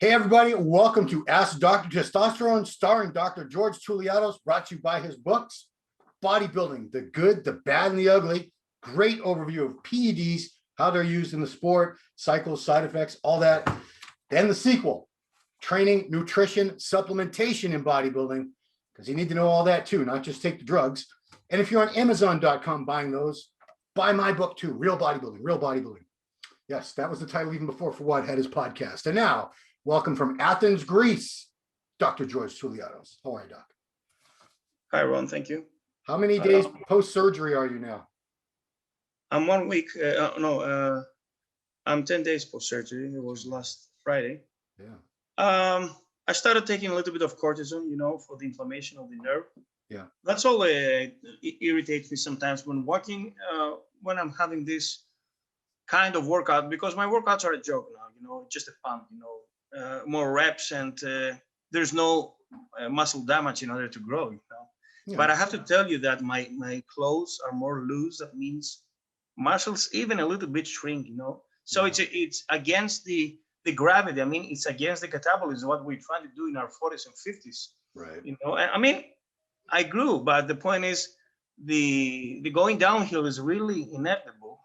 Hey, everybody, welcome to Ask Dr. Testosterone, starring Dr. George Touliatos, brought to you by his books, Bodybuilding, the Good, the Bad, and the Ugly. Great overview of PEDs, how they're used in the sport, cycles, side effects, all that. Then the sequel, Training, Nutrition, Supplementation in Bodybuilding, because you need to know all that too, not just take the drugs. And if you're on Amazon.com buying those, buy my book too, Real Bodybuilding, Real Bodybuilding. Yes, that was the title even before Fawad had his podcast. And now, welcome from Athens, Greece, Dr. George Touliatos. How are you, Doc? Hi, Ron. Thank you. How many days post-surgery are you now? I'm 1 week. I'm 10 days post-surgery. It was last Friday. Yeah. I started taking a little bit of cortisone, for the inflammation of the nerve. Yeah. That's all. It irritates me sometimes when walking, when I'm having this kind of workout, because my workouts are a joke now, just a pump, more reps, and there's no muscle damage in order to grow, Yeah. But I have to tell you that my clothes are more loose. That means muscles even a little bit shrink, So Yeah. it's against the gravity. I mean, it's against the catabolism, what we're trying to do in our 40s and 50s. Right. And I mean, I grew, but the point is the going downhill is really inevitable.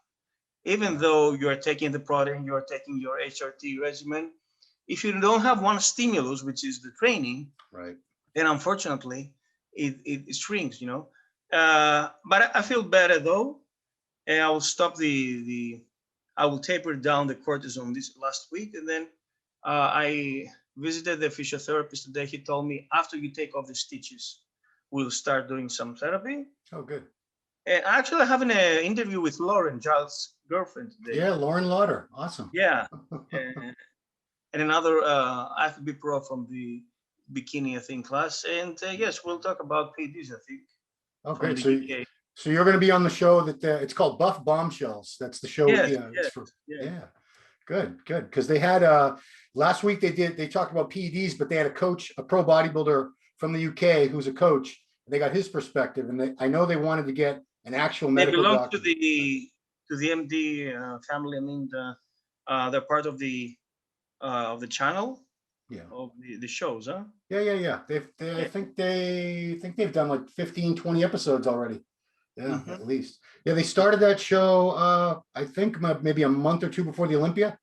Even though you're taking the protein, you're taking your HRT regimen, if you don't have one stimulus, which is the training, Right. then unfortunately it shrinks, But I feel better though. And I will stop I will taper down the cortisone this last week. And then I visited the physiotherapist today. He told me after you take off the stitches, we'll start doing some therapy. Oh, good. And actually, I have an interview with Lauren, Giles' girlfriend today. Yeah, Lauren Lauder. Awesome. Yeah. And another IFBB pro from the bikini, I think, class. And yes, we'll talk about PEDs, I think. Oh, great. So you're going to be on the show that it's called Buff Bombshells. That's the show. Yes, Yeah. Good. Because they had last week they talked about PEDs, but they had a coach, a pro bodybuilder from the UK who's a coach. They got his perspective, and I know they wanted to get an actual medical doctor. They belong to the MD family. I mean, they're part of the channel. Yeah. Of the shows, huh? Yeah. I think they've done like 15, 20 episodes already. Yeah, At least. Yeah, they started that show, I think maybe a month or two before the Olympia.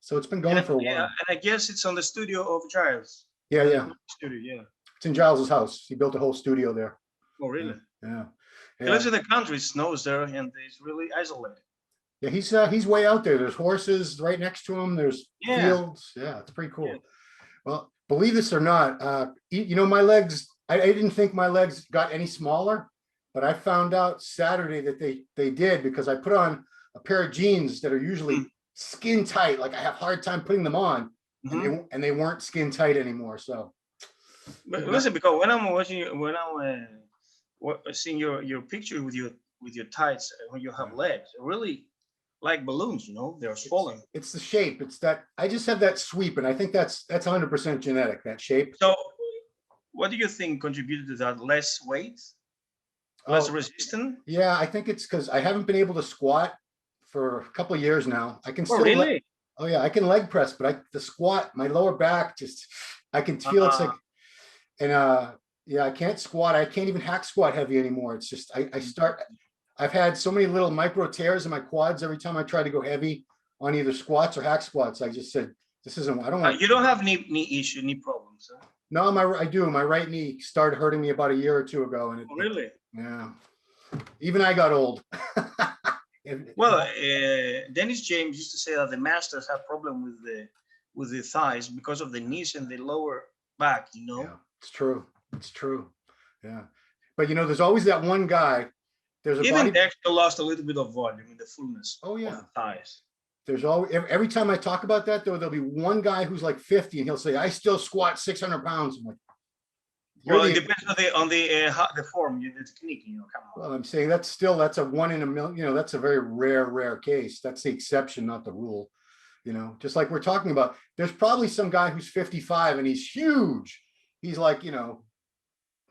So it's been going for a while. And I guess it's on the studio of Giles. Yeah. Studio, yeah. It's in Giles's house. He built a whole studio there. Oh, really? Yeah. He lives in the country, it snows there, and it's really isolated. Yeah, he's way out there. There's horses right next to him. There's fields. Yeah, it's pretty cool. Yeah. Well, believe this or not, my legs, I didn't think my legs got any smaller, but I found out Saturday that they did, because I put on a pair of jeans that are usually skin tight. Like I have a hard time putting them on, and they weren't skin tight anymore. So, but listen, because when I'm seeing your picture with your tights, when you have legs, really like balloons, they're swollen. It's the shape. It's that I just have that sweep, and I think that's 100% genetic, that shape. So what do you think contributed to that? Less weight, less resistant? Yeah, I think it's because I haven't been able to squat for a couple of years now. I can still really? I can leg press, but the squat, my lower back, just I can feel it's like, and I can't squat. I can't even hack squat heavy anymore. It's just I've had so many little micro tears in my quads every time I try to go heavy on either squats or hack squats. I just said, this isn't, I don't want. You don't have knee problems, huh? No, I do. My right knee started hurting me about a year or two ago. And really? Yeah. Even I got old. Well, Dennis James used to say that the masters have problem with the thighs because of the knees and the lower back, Yeah, it's true. Yeah. But there's always that one guy. Even Deca lost a little bit of volume in the fullness of the thighs. There's always, every time I talk about that, there'll be one guy who's like 50 and he'll say, I still squat 600 pounds. I'm like, well, it depends on the form, the technique, come on. Well, I'm saying that's a 1 in a million, that's a very rare case. That's the exception, not the rule. Just like we're talking about, there's probably some guy who's 55 and he's huge. He's like,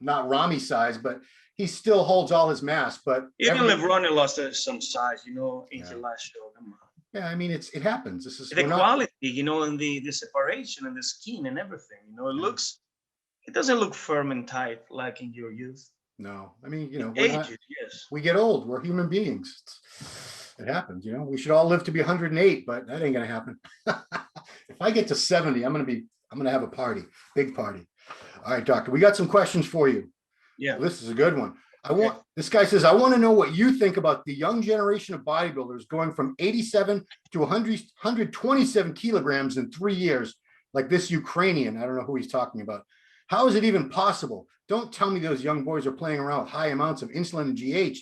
not Rami size, but he still holds all his mass. But even LeBron lost some size, in the last show. Come on. Yeah, I mean, it happens. This is, The we're not, quality, and the separation and the skin and everything, yeah, it doesn't look firm and tight like in your youth. no, I mean, It we're not, ages, yes. we get old. We're human beings. It happens, we should all live to be 108, but that ain't gonna happen. If I get to 70, I'm gonna have a party, big party. All right, doctor, we got some questions for you. Yeah. This is a good one. Okay. This guy says, I want to know what you think about the young generation of bodybuilders going from 87 to 127 kilograms in 3 years, like this Ukrainian. I don't know who he's talking about. How is it even possible? Don't tell me those young boys are playing around with high amounts of insulin and GH.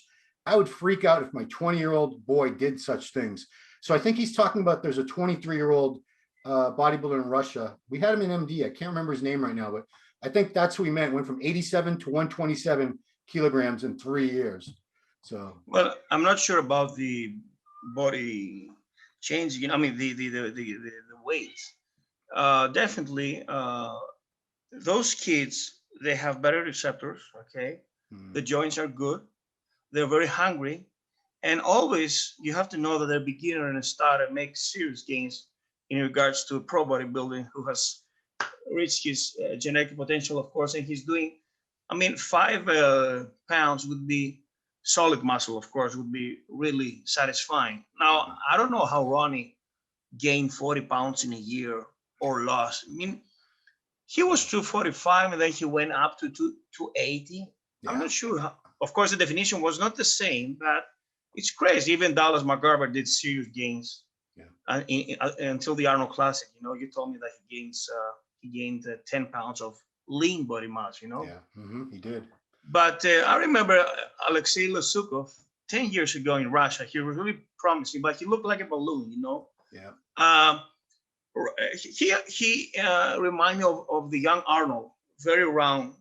I would freak out if my 20-year-old boy did such things. So I think he's talking about, there's a 23-year-old bodybuilder in Russia. We had him in MD. I can't remember his name right now, but I think that's who he meant. Went from 87 to 127 kilograms in 3 years. So, well, I'm not sure about the body change. I mean the weight. Definitely, those kids, they have better receptors. Okay, the joints are good. They're very hungry, and always you have to know that they're beginner and start and make serious gains in regards to pro bodybuilding who has reached his genetic potential, of course, and he's doing. I mean, 5 pounds would be solid muscle, of course, would be really satisfying. Now, I don't know how Ronnie gained 40 pounds in a year or lost. I mean, he was 245 and then he went up to 280. yeah. I'm not sure how. Of course, the definition was not the same, but it's crazy. Even Dallas McGarver did serious gains until the Arnold Classic. You told me that he gained 10 pounds of lean body mass. Yeah, he did. But I remember Alexei Losukov 10 years ago in Russia. He was really promising, but he looked like a balloon. Yeah. He reminded me of the young Arnold, very round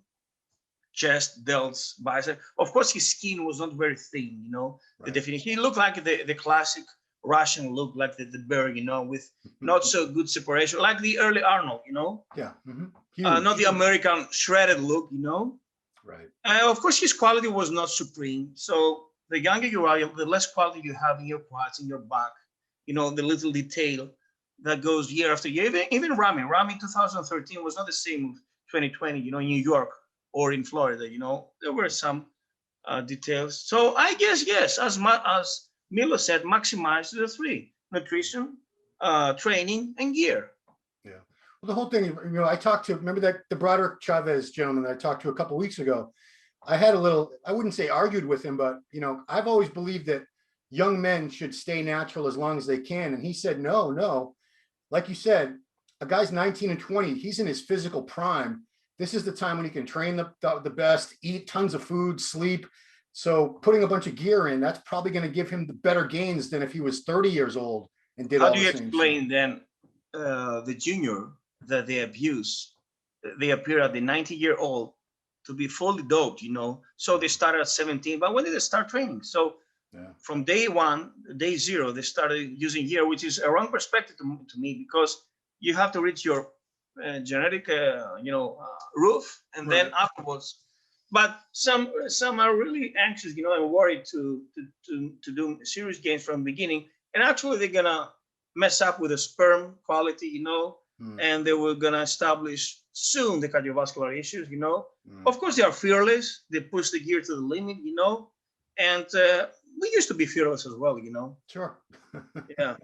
chest, delts, bicep. Of course, his skin was not very thin, Right. The definition. He looked like the classic Russian look, like the bear, with not so good separation, like the early Arnold, Yeah. not the American shredded look, Right. Of course, his quality was not supreme. So the younger you are, the less quality you have in your quads, in your back, the little detail that goes year after year. Even Rami 2013 was not the same 2020, in New York or in Florida, there were some details. So I guess, yes, as Milo said, maximize the three: nutrition, training, and gear. Yeah. Well, the whole thing, I talked to, remember that the Broderick Chavez gentleman that I talked to a couple of weeks ago. I had I wouldn't say argued with him, but I've always believed that young men should stay natural as long as they can. And he said, no. Like you said, a guy's 19 and 20, he's in his physical prime. This is the time when he can train the best, eat tons of food, sleep. So putting a bunch of gear in, that's probably going to give him the better gains than if he was 30 years old and did all the same. How do you explain then the junior that they abuse? They appear at the 90-year-old to be fully doped, So they started at 17, but when did they start training? So from day one, day zero, they started using gear, which is a wrong perspective to me, because you have to reach your genetic, roof, and then afterwards. But some are really anxious, and worried to do serious gains from the beginning, and actually they're gonna mess up with the sperm quality, and they were gonna establish soon the cardiovascular issues, Of course, they are fearless. They push the gear to the limit, and we used to be fearless as well, Sure. Yeah,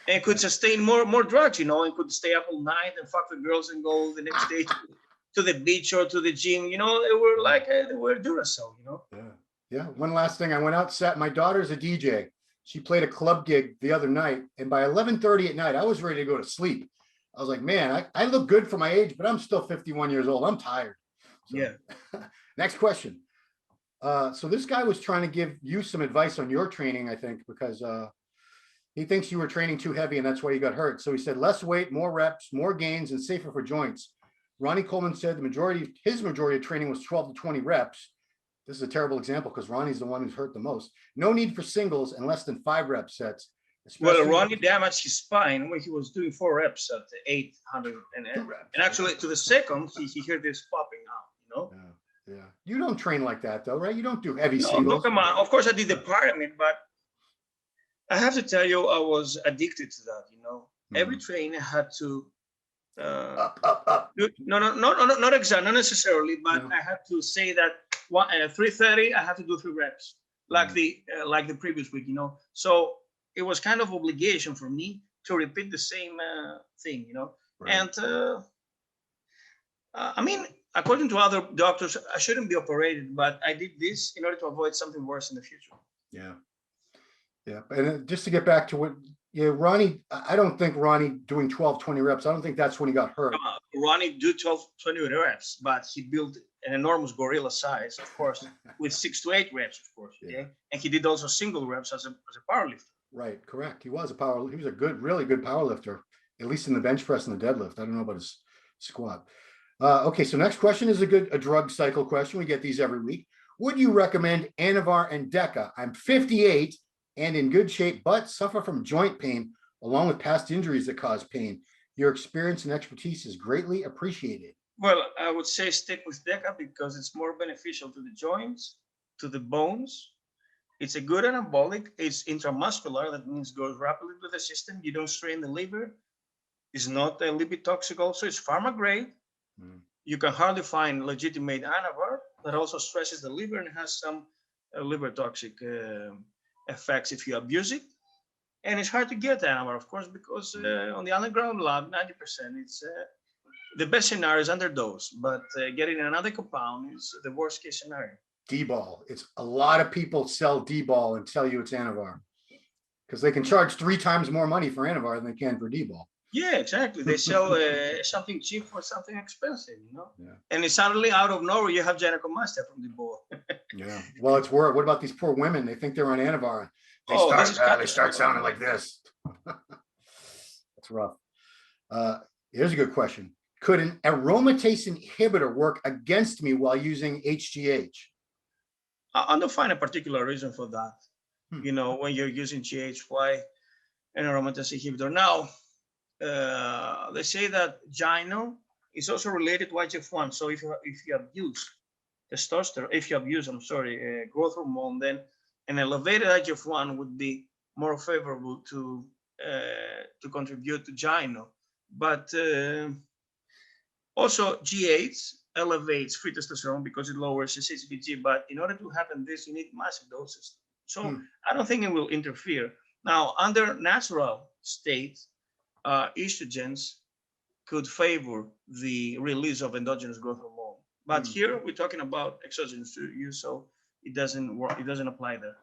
and could sustain more drugs, and could stay up all night and fuck the girls and go the next day to the beach or to the gym. They were like they were Duracell, Yeah. One last thing, I went out, my daughter's a DJ. She played a club gig the other night, and by 11:30 at night, I was ready to go to sleep. I was like, man, I look good for my age, but I'm still 51 years old. I'm tired. So, yeah. Next question. So this guy was trying to give you some advice on your training, I think, because he thinks you were training too heavy and that's why you got hurt. So he said, less weight, more reps, more gains, and safer for joints. Ronnie Coleman said his majority of training was 12 to 20 reps. This is a terrible example because Ronnie's the one who's hurt the most. No need for singles and less than 5 rep sets. Well, Ronnie damaged his spine when he was doing 4 reps at 800. And actually, to the second, he heard this popping out, Yeah. You don't train like that, though, right? You don't do heavy No, singles. come on. Of course, I did the pyramid, but I have to tell you, I was addicted to that. Every Mhm. trainer had to Up, up, up. not exactly, not necessarily, but No. I had to say that 3:30, I have to do 3 reps, like Mm. the previous week. So it was kind of obligation for me to repeat the same thing. Right. And I mean, according to other doctors, I shouldn't be operated, but I did this in order to avoid something worse in the future. Yeah. Yeah. And just to get back to what, yeah, Ronnie, I don't think Ronnie doing 12, 20 reps, I don't think that's when he got hurt. Ronnie do 12, 20 reps, but he built an enormous gorilla size, of course, with 6 to 8 reps, of course. Okay. Yeah. And he did also single reps as a powerlifter. Right. Correct. He was a good, really good power lifter, at least in the bench press and the deadlift. I don't know about his squat. Okay. So next question is a drug cycle question. We get these every week. Would you recommend Anavar and Deca? I'm 58 and in good shape, but suffer from joint pain along with past injuries that cause pain. Your experience and expertise is greatly appreciated. Well, I would say stick with Deca because it's more beneficial to the joints, to the bones. It's a good anabolic. It's intramuscular. That means goes rapidly to the system. You don't strain the liver. It's not a lipid toxic also. It's pharma grade. Mm. You can hardly find legitimate anavar that also stresses the liver and has some liver toxic effects if you abuse it. And it's hard to get anavar, of course, because on the underground lab, 90%, it's the best scenario is underdose, but getting another compound is the worst case scenario. D-ball. It's a lot of people sell D-ball and tell you it's Anavar because they can charge 3 times more money for Anavar than they can for D-ball. Yeah, exactly. They sell something cheap for something expensive, Yeah. And it's suddenly out of nowhere you have gynecomastia from the ball. Yeah. Well, it's worse. What about these poor women? They think they're on Anavar. They start sounding like this. That's rough. Here's a good question. Could an aromatase inhibitor work against me while using HGH? I don't find a particular reason for that. When you're using GH, why an aromatase inhibitor? Now, they say that gyno is also related to IGF-1. So if you abuse testosterone, growth hormone, then an elevated IGF-1 would be more favorable to contribute to gyno. But also GH elevates free testosterone because it lowers HCG. But in order to happen this, you need massive doses. So I don't think it will interfere. Now, under natural state, estrogens could favor the release of endogenous growth hormone. But here we're talking about exogenous use, so it doesn't work. It doesn't apply there.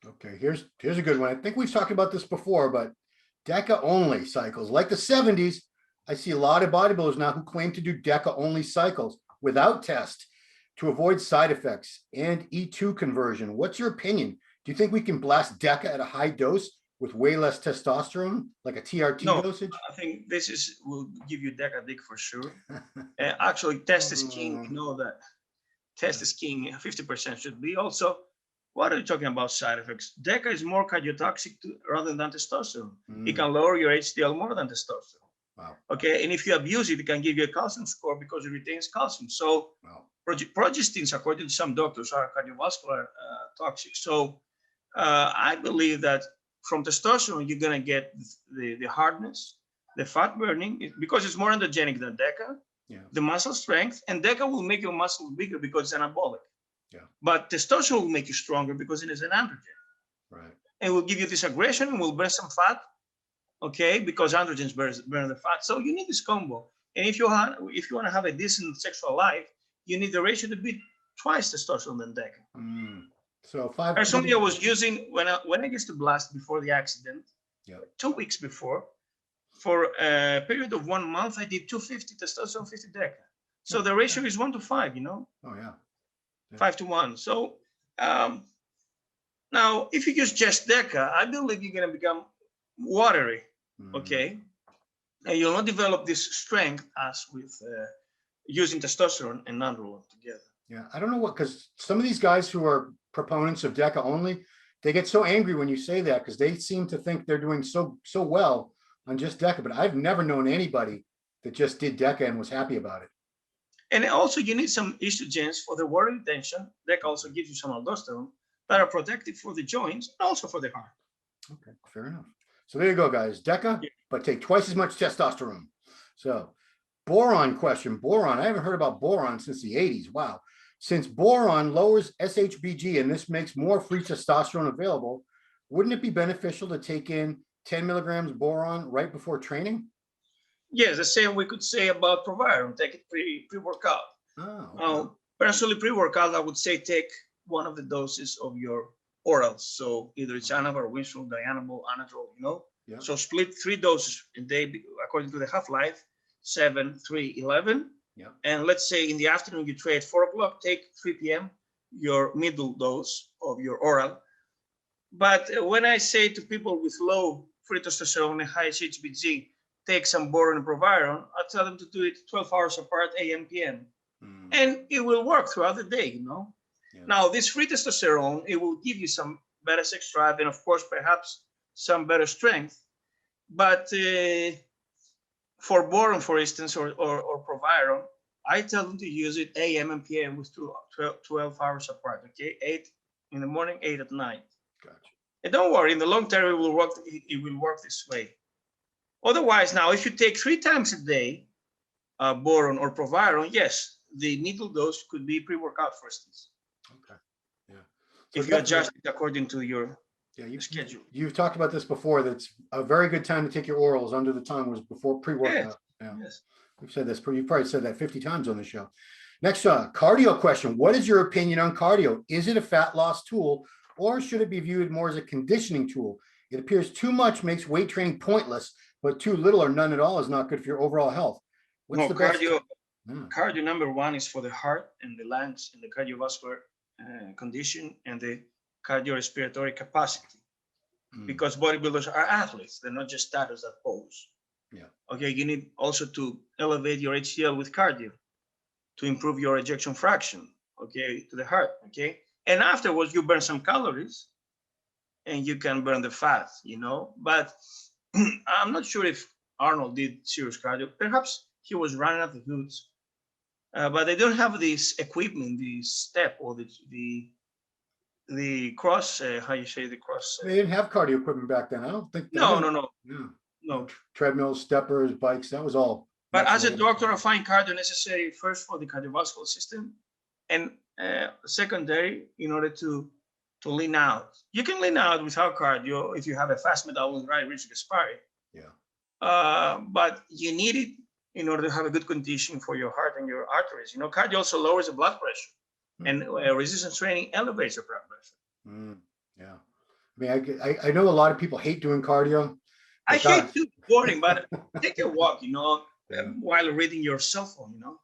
Okay, here's a good one. I think we've talked about this before, but Deca only cycles, like the 70s. I see a lot of bodybuilders now who claim to do Deca only cycles without test to avoid side effects and E2 conversion. What's your opinion? Do you think we can blast Deca at a high dose with way less testosterone, like a TRT dosage? I think will give you Deca dick for sure. Actually, test is king. You know that. Test is king. 50% should be. Also, what are you talking about side effects? Deca is more cardiotoxic rather than testosterone. It can lower your HDL more than testosterone. Wow. Okay, and if you abuse it, it can give you a calcium score because it retains calcium. So progestins, according to some doctors, are cardiovascular toxic. So I believe that from testosterone, you're going to get the hardness, the fat burning, because it's more androgenic than Deca, the muscle strength, and Deca will make your muscles bigger because it's anabolic. Yeah. But testosterone will make you stronger because it is an androgen. Right. And will give you this aggression and will burn some fat, okay, because androgens burn the fat. So you need this combo. And if you want to have a decent sexual life, you need the ratio to be twice testosterone than Deca. So 5. Personally, I was using when I used to blast before the accident, 2 weeks before, for a period of 1 month, I did 250 testosterone, 50 Deca. So the ratio is 1 to 5, Oh yeah. 5 to 1. So now, if you use just Deca, I believe you're going to become watery, okay? And you'll not develop this strength as with using testosterone and nandrolone together. Yeah, I don't know because some of these guys who are proponents of Deca only, they get so angry when you say that because they seem to think they're doing so well on just Deca. But I've never known anybody that just did Deca and was happy about it. And also, you need some estrogens for the water retention. Deca also gives you some aldosterone that are protective for the joints and also for the heart. Okay, fair enough. So there you go, guys. Deca, but take twice as much testosterone. So boron question. Boron. I haven't heard about boron since the 80s. Wow. Since boron lowers SHBG and this makes more free testosterone available, wouldn't it be beneficial to take in 10 milligrams boron right before training? Yes, the same we could say about Proviron. Take it pre-workout. Oh, okay. Personally, pre-workout, I would say take one of the doses of your orals. So either it's Anavar, Winstrol, Dianabol, Anadrol, you know. Yeah. So split 3 doses a day according to the half-life, 7, 3, 11. Yeah. And let's say in the afternoon you trade 4 o'clock, take 3 p.m. your middle dose of your oral. But when I say to people with low free testosterone and high HBG, take some boron and Proviron, I tell them to do it 12 hours apart, AM, PM. And it will work throughout the day, you know. Yeah. Now, this free testosterone, it will give you some better sex drive and, of course, perhaps some better strength. But for boron, for instance, or Proviron, I tell them to use it AM and PM with 12 hours apart, okay? 8 in the morning, 8 at night. Gotcha. And don't worry, in the long term, it will work this way. Otherwise, now, if you take 3 times a day, boron or Proviron, yes, the needle dose could be pre-workout, for instance. Okay. Yeah. So if you adjust it according to your schedule. You've talked about this before. That's a very good time to take your orals under the tongue was before pre-workout. Yes. Yeah. Yes. We've said this. You've probably said that 50 times on the show. Next, cardio question. What is your opinion on cardio? Is it a fat loss tool, or should it be viewed more as a conditioning tool? It appears too much makes weight training pointless, but too little or none at all is not good for your overall health. What's the cardio? Cardio number 1 is for the heart and the lungs and the cardiovascular condition and the cardiorespiratory capacity. Because bodybuilders are athletes, they're not just status that pose. Yeah. Okay, you need also to elevate your HDL with cardio to improve your ejection fraction, okay, to the heart, okay? And afterwards, you burn some calories and you can burn the fat, you know? But I'm not sure if Arnold did serious cardio. Perhaps he was running at the hoods, but they don't have this equipment, the step or the cross. How you say the cross? They didn't have cardio equipment back then. I don't think. No. Treadmills, steppers, bikes. That was all. But as a doctor, I find cardio necessary first for the cardiovascular system, and secondary in order to lean out. You can lean out without cardio if you have a fast metabolism, right, Richard Gaspari. Yeah. But you need it in order to have a good condition for your heart and your arteries. You know, cardio also lowers the blood pressure, and resistance training elevates your blood pressure. Yeah. I mean, I know a lot of people hate doing cardio. I hate to boring, but take a walk, you know, while reading your cell phone, you know.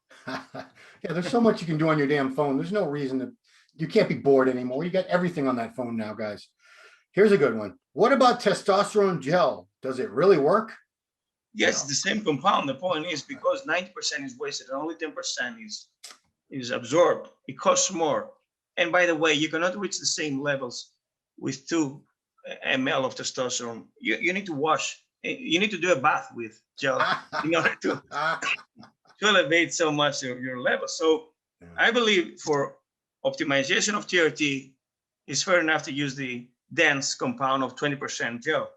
Yeah, there's so much you can do on your damn phone. There's no reason to, you can't be bored anymore. You got everything on that phone now, guys. Here's a good one. What about testosterone gel? Does it really work? Yes, the same compound. The point is because 90% is wasted and only 10% is absorbed, it costs more. And by the way, you cannot reach the same levels with 2 ml of testosterone. You need to wash. You need to do a bath with gel in order to elevate so much your level. So I believe for optimization of TRT, it's fair enough to use the dense compound of 20% gel.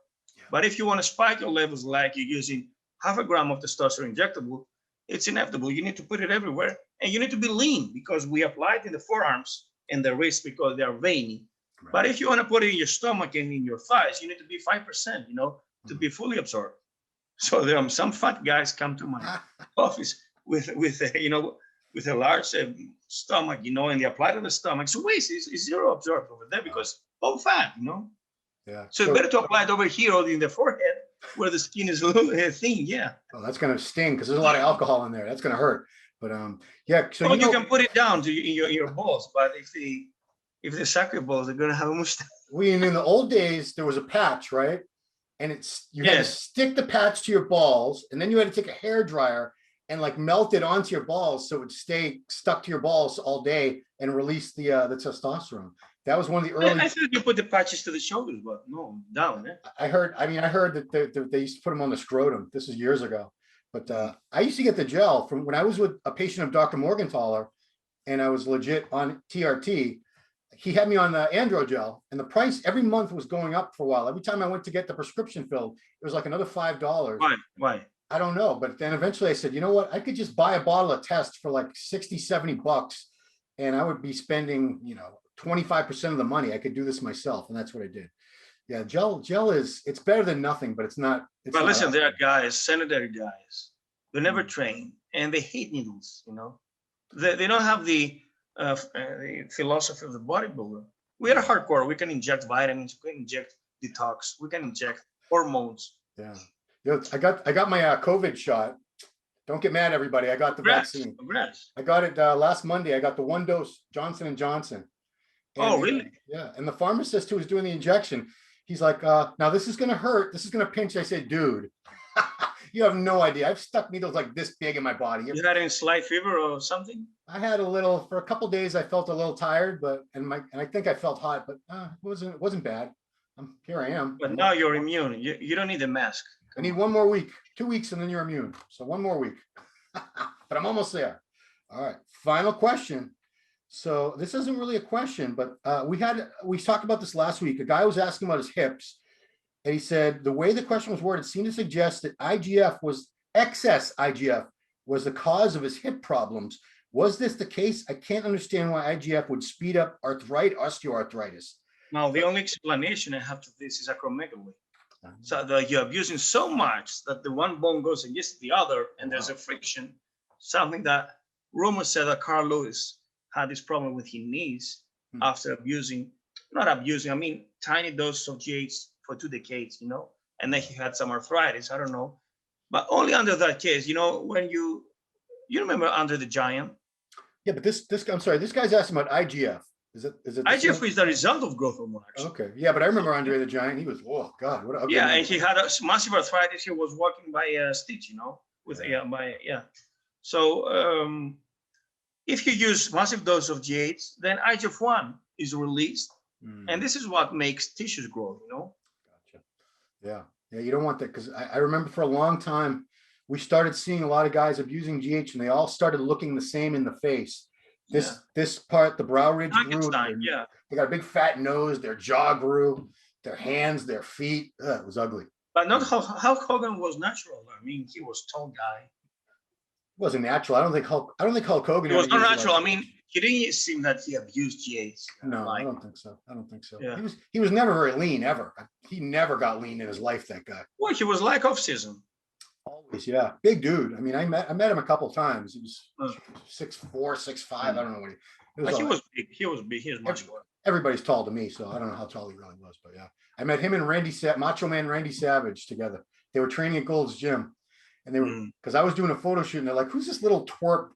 But if you want to spike your levels like you're using 0.5 gram of testosterone injectable, it's inevitable. You need to put it everywhere. And you need to be lean because we apply it in the forearms and the wrist because they are veiny. Right. But if you want to put it in your stomach and in your thighs, you need to be 5%, you know, to be fully absorbed. So there are some fat guys come to my office with a large stomach, you know, and they apply to the stomach. So waste is zero absorbed over there because all fat, you know. Yeah. So it's better to apply it over here or in the forehead where the skin is a little thin. Yeah. Oh, that's going to sting because there's a lot of alcohol in there. That's going to hurt. But yeah. So you can put it down to in your balls, but if the sacred balls are going to have a mustache. In the old days, there was a patch, right? And you had to stick the patch to your balls, and then you had to take a hair dryer and like melt it onto your balls so it would stay stuck to your balls all day and release the testosterone. That was one of the early. I thought you put the patches to the shoulders, but no, down. I heard that they used to put them on the scrotum. This is years ago, but I used to get the gel from when I was with a patient of Dr. Morgenthaler, and I was legit on TRT. he had me on the androgel, and the price every month was going up for a while. Every time I went to get the prescription filled, it was like another $5. Why? I don't know. But then eventually I said, you know what? I could just buy a bottle of test for like 60, 70 bucks. And I would be spending, 25% of the money. I could do this myself. And that's what I did. Yeah. Gel it's better than nothing, but it's not. But listen, there are guys, sanitary guys, they never train and they hate needles, They don't have the philosophy of the bodybuilder. We are hardcore. We can inject vitamins, we can inject detox, we can inject hormones. Yeah. I got my COVID shot. Don't get mad, everybody. I got the vaccine. Congrats. I got it last Monday. I got the 1 dose Johnson & Johnson. Oh, really? Yeah. And the pharmacist who was doing the injection, he's like, now this is going to hurt. This is going to pinch. I said, dude, you have no idea. I've stuck needles like this big in my body. You had any slight fever or something? I had a little, for a couple of days, I felt a little tired, and I think I felt hot, but it wasn't bad. Here I am. But now you're immune. You don't need a mask. I need 1 more week, 2 weeks, and then you're immune. So 1 more week, but I'm almost there. All right. Final question. So this isn't really a question, but we talked about this last week. A guy was asking about his hips, and he said the way the question was worded seemed to suggest that excess IGF was the cause of his hip problems. Was this the case? I can't understand why IGF would speed up osteoarthritis. Now, the only explanation I have to this is acromegaly. So that you're abusing so much that the one bone goes against the other, and there's a friction. Something that rumors said that Carl Lewis had this problem with his knees after tiny doses of GH for 2 decades, and then he had some arthritis. I don't know, but only under that case, when you remember Andre the Giant. Yeah, but I'm sorry, this guy's asking about IGF. Is it IGF is the result of growth hormone, actually. Okay. Yeah, but I remember Andre the Giant. He was, oh God, what a ugly and he had a massive arthritis. He was walking by a stitch, So if you use massive dose of GH, then IGF-1 is released, and this is what makes tissues grow, Gotcha. Yeah, you don't want that, because I remember for a long time we started seeing a lot of guys abusing GH, and they all started looking the same in the face. This part, the brow ridge grew. They got a big fat nose. Their jaw grew. Their hands, their feet. It was ugly. But not how Hogan was natural. I mean, he was a tall guy. It wasn't natural. I don't think Hulk Hogan. It was not natural. I mean, he didn't seem that he abused GH. No, I don't think so. Yeah. He was never very lean ever. He never got lean in his life. That guy. Well, he was like off-season. Always, yeah. Big dude. I mean, I met him a couple of times. He was 6'4", 6'5". I don't know what he was. He was big. He was big. He was much more. Everybody's tall to me, so I don't know how tall he really was. But yeah, I met him and Macho Man Randy Savage together. They were training at Gold's Gym, and they were, because I was doing a photo shoot, and they're like, "Who's this little twerp?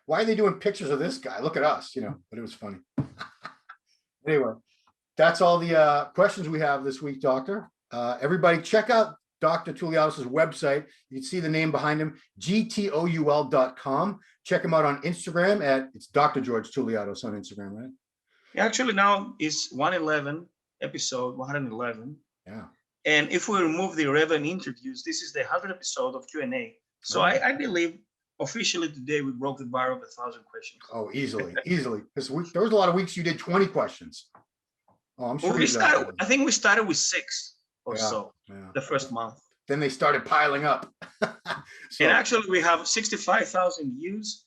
Why are they doing pictures of this guy? Look at us," But it was funny. Anyway, that's all the questions we have this week, Doctor. Everybody, check out Dr. Touliatos' website. You can see the name behind him, gtoul.com. Check him out on Instagram it's Dr. George Touliatos on Instagram, right? Actually, now it's 111, episode 111. Yeah. And if we remove the 11 interviews, this is the 100th episode of Q&A. So I believe officially today we broke the bar of 1,000 questions. Oh, easily. Because there was a lot of weeks you did 20 questions. Oh, I'm sure. Well, I think we started with 6 or the first month. Then they started piling up. And actually, we have 65,000 views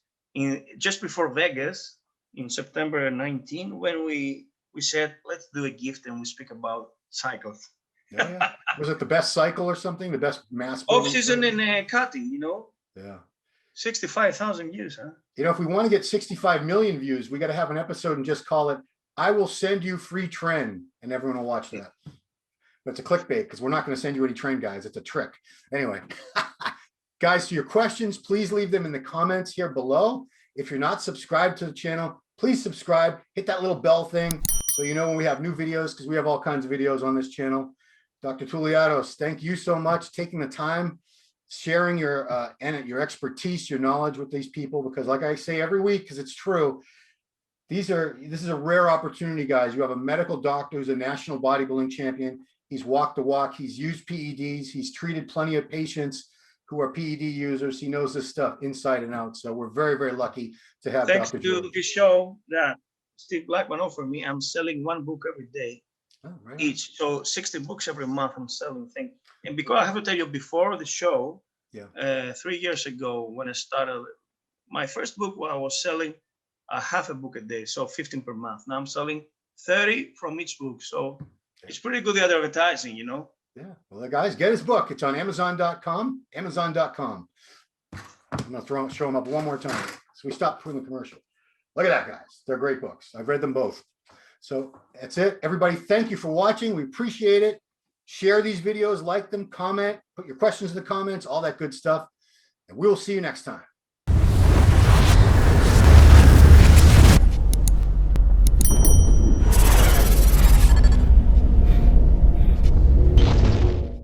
just before Vegas in September 19, when we said, let's do a gift and we speak about cycles. Yeah. Was it the best cycle or something? The best mass? Off-season and cutting, Yeah. 65,000 views, huh? If we want to get 65 million views, we got to have an episode and just call it, I will send you free trend, and everyone will watch that. But it's a clickbait, because we're not going to send you any trend, guys. It's a trick. Anyway, guys, to your questions, please leave them in the comments here below. If you're not subscribed to the channel, please subscribe. Hit that little bell thing so you know when we have new videos, because we have all kinds of videos on this channel. Dr. Touliatos, thank you so much taking the time, sharing your expertise, your knowledge with these people, because like I say every week, because it's true, this is a rare opportunity, guys. You have a medical doctor who's a national bodybuilding champion. He's walked the walk. He's used PEDs. He's treated plenty of patients who are PED users. He knows this stuff inside and out. So we're very, very lucky to have Thanks Dr. to George. the show that Steve Blackman offered me, I'm selling one book every day Oh, right on. each. So 60 books every month I'm selling things. And because I have to tell you, before the show, Yeah. 3 years ago when I started, my first book, I was selling a half a book a day, so 15 per month. Now I'm selling 30 from each book. So it's pretty good at advertising, you know? Yeah. Well, guys, get his book. It's on Amazon.com. Amazon.com. I'm going to show them up one more time. So we stopped putting the commercial. Look at that, guys. They're great books. I've read them both. So that's it. Everybody, thank you for watching. We appreciate it. Share these videos, like them, comment, put your questions in the comments, all that good stuff. And we'll see you next time.